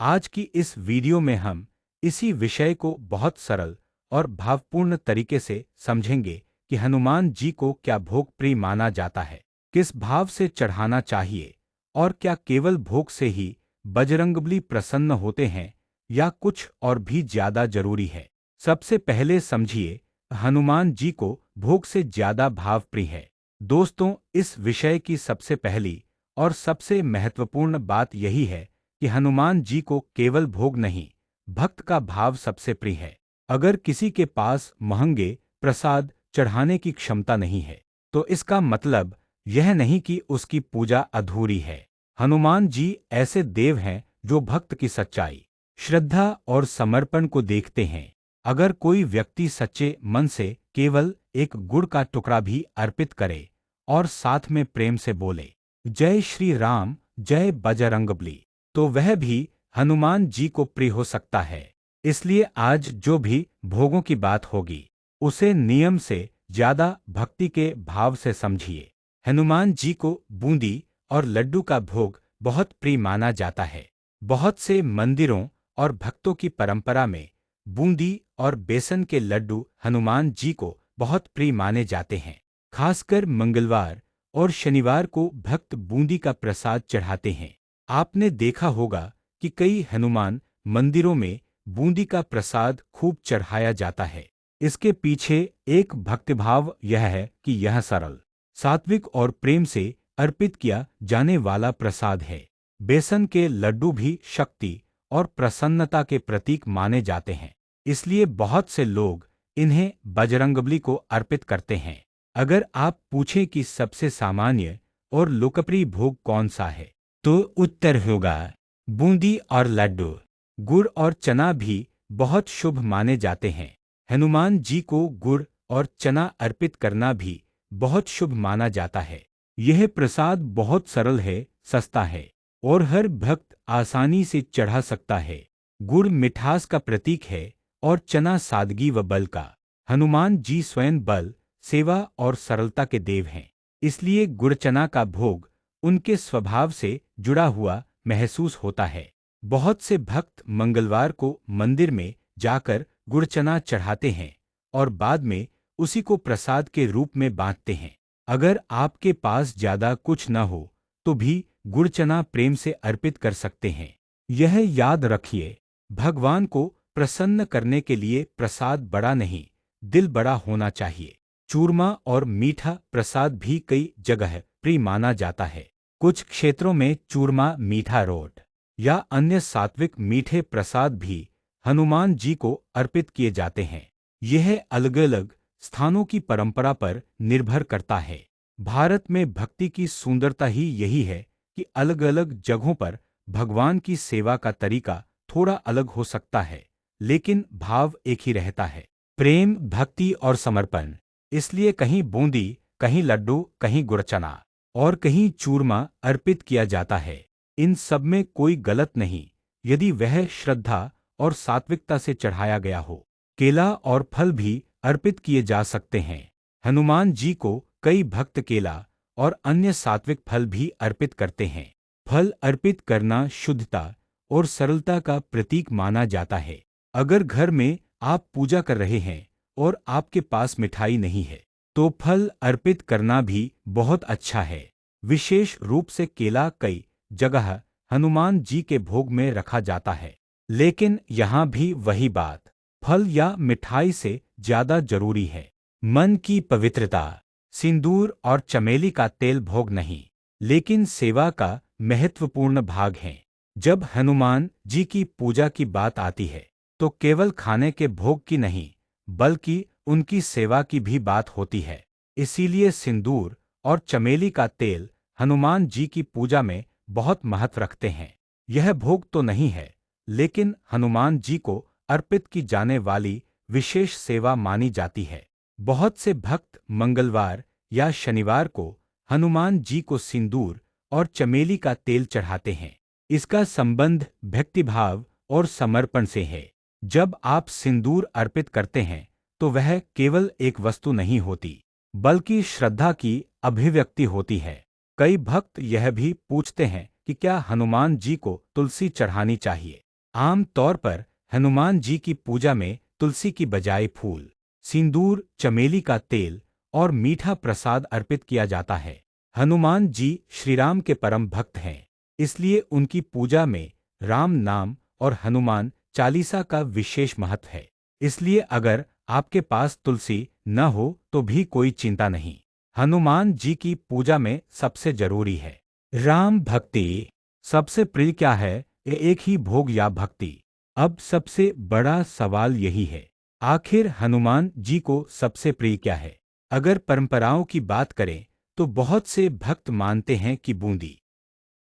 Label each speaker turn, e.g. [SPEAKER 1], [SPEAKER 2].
[SPEAKER 1] आज की इस वीडियो में हम इसी विषय को बहुत सरल और भावपूर्ण तरीके से समझेंगे कि हनुमान जी को क्या भोग प्रिय माना जाता है, किस भाव से चढ़ाना चाहिए और क्या केवल भोग से ही बजरंगबली प्रसन्न होते हैं या कुछ और भी ज्यादा जरूरी है। सबसे पहले समझिए, हनुमान जी को भोग से ज्यादा भाव प्रिय है। दोस्तों, इस विषय की सबसे पहली और सबसे महत्वपूर्ण बात यही है कि हनुमान जी को केवल भोग नहीं, भक्त का भाव सबसे प्रिय है। अगर किसी के पास महंगे प्रसाद चढ़ाने की क्षमता नहीं है, तो इसका मतलब यह नहीं कि उसकी पूजा अधूरी है। हनुमान जी ऐसे देव हैं जो भक्त की सच्चाई, श्रद्धा और समर्पण को देखते हैं। अगर कोई व्यक्ति सच्चे मन से केवल एक गुड़ का टुकड़ा भी अर्पित करे और साथ में प्रेम से बोले, जय श्री राम, जय बजरंगबली, तो वह भी हनुमान जी को प्रिय हो सकता है। इसलिए आज जो भी भोगों की बात होगी, उसे नियम से ज्यादा भक्ति के भाव से समझिए। हनुमान जी को बूंदी और लड्डू का भोग बहुत प्रिय माना जाता है। बहुत से मंदिरों और भक्तों की परंपरा में बूंदी और बेसन के लड्डू हनुमान जी को बहुत प्रिय माने जाते हैं। खासकर मंगलवार और शनिवार को भक्त बूंदी का प्रसाद चढ़ाते हैं। आपने देखा होगा कि कई हनुमान मंदिरों में बूंदी का प्रसाद खूब चढ़ाया जाता है। इसके पीछे एक भक्तिभाव यह है कि यह सरल, सात्विक और प्रेम से अर्पित किया जाने वाला प्रसाद है। बेसन के लड्डू भी शक्ति और प्रसन्नता के प्रतीक माने जाते हैं, इसलिए बहुत से लोग इन्हें बजरंगबली को अर्पित करते हैं। अगर आप पूछें कि सबसे सामान्य और लोकप्रिय भोग कौन सा है, तो उत्तर होगा बूंदी और लड्डू। गुड़ और चना भी बहुत शुभ माने जाते हैं। हनुमान जी को गुड़ और चना अर्पित करना भी बहुत शुभ माना जाता है। यह प्रसाद बहुत सरल है, सस्ता है और हर भक्त आसानी से चढ़ा सकता है। गुड़ मिठास का प्रतीक है और चना सादगी व बल का। हनुमान जी स्वयं बल, सेवा और सरलता के देव हैं, इसलिए गुड़ चना का भोग उनके स्वभाव से जुड़ा हुआ महसूस होता है। बहुत से भक्त मंगलवार को मंदिर में जाकर गुड़ चना चढ़ाते हैं और बाद में उसी को प्रसाद के रूप में बांटते हैं। अगर आपके पास ज्यादा कुछ न हो तो भी गुड़ चना प्रेम से अर्पित कर सकते हैं। यह याद रखिए, भगवान को प्रसन्न करने के लिए प्रसाद बड़ा नहीं, दिल बड़ा होना चाहिए। चूरमा और मीठा प्रसाद भी कई जगह प्रिय माना जाता है। कुछ क्षेत्रों में चूरमा, मीठा रोट या अन्य सात्विक मीठे प्रसाद भी हनुमान जी को अर्पित किए जाते हैं। यह अलग अलग स्थानों की परंपरा पर निर्भर करता है। भारत में भक्ति की सुंदरता ही यही है कि अलग अलग जगहों पर भगवान की सेवा का तरीका थोड़ा अलग हो सकता है, लेकिन भाव एक ही रहता है, प्रेम, भक्ति और समर्पण। इसलिए कहीं बूंदी, कहीं लड्डू, कहीं गुड़ चना और कहीं चूरमा अर्पित किया जाता है। इन सब में कोई गलत नहीं, यदि वह श्रद्धा और सात्विकता से चढ़ाया गया हो। केला और फल भी अर्पित किए जा सकते हैं। हनुमान जी को कई भक्त केला और अन्य सात्विक फल भी अर्पित करते हैं। फल अर्पित करना शुद्धता और सरलता का प्रतीक माना जाता है। अगर घर में आप पूजा कर रहे हैं और आपके पास मिठाई नहीं है, तो फल अर्पित करना भी बहुत अच्छा है। विशेष रूप से केला कई जगह हनुमान जी के भोग में रखा जाता है, लेकिन यहाँ भी वही बात, फल या मिठाई से ज्यादा जरूरी है मन की पवित्रता। सिंदूर और चमेली का तेल भोग नहीं, लेकिन सेवा का महत्वपूर्ण भाग है। जब हनुमान जी की पूजा की बात आती है, तो केवल खाने के भोग की नहीं, बल्कि उनकी सेवा की भी बात होती है। इसीलिए सिंदूर और चमेली का तेल हनुमान जी की पूजा में बहुत महत्व रखते हैं। यह भोग तो नहीं है, लेकिन हनुमान जी को अर्पित की जाने वाली विशेष सेवा मानी जाती है। बहुत से भक्त मंगलवार या शनिवार को हनुमान जी को सिंदूर और चमेली का तेल चढ़ाते हैं। इसका संबंध भक्तिभाव और समर्पण से है। जब आप सिंदूर अर्पित करते हैं, तो वह केवल एक वस्तु नहीं होती, बल्कि श्रद्धा की अभिव्यक्ति होती है। कई भक्त यह भी पूछते हैं कि क्या हनुमान जी को तुलसी चढ़ानी चाहिए, आम तौर पर हनुमान जी की पूजा में तुलसी की बजाय फूल, सिंदूर, चमेली का तेल और मीठा प्रसाद अर्पित किया जाता है। हनुमान जी श्रीराम के परम भक्त हैं, इसलिए उनकी पूजा में राम नाम और हनुमान चालीसा का विशेष महत्व है। इसलिए अगर आपके पास तुलसी न हो तो भी कोई चिंता नहीं, हनुमान जी की पूजा में सबसे जरूरी है राम भक्ति। सबसे प्रिय क्या है, ये एक ही भोग या भक्ति? अब सबसे बड़ा सवाल यही है, आखिर हनुमान जी को सबसे प्रिय क्या है? अगर परंपराओं की बात करें तो बहुत से भक्त मानते हैं कि बूंदी,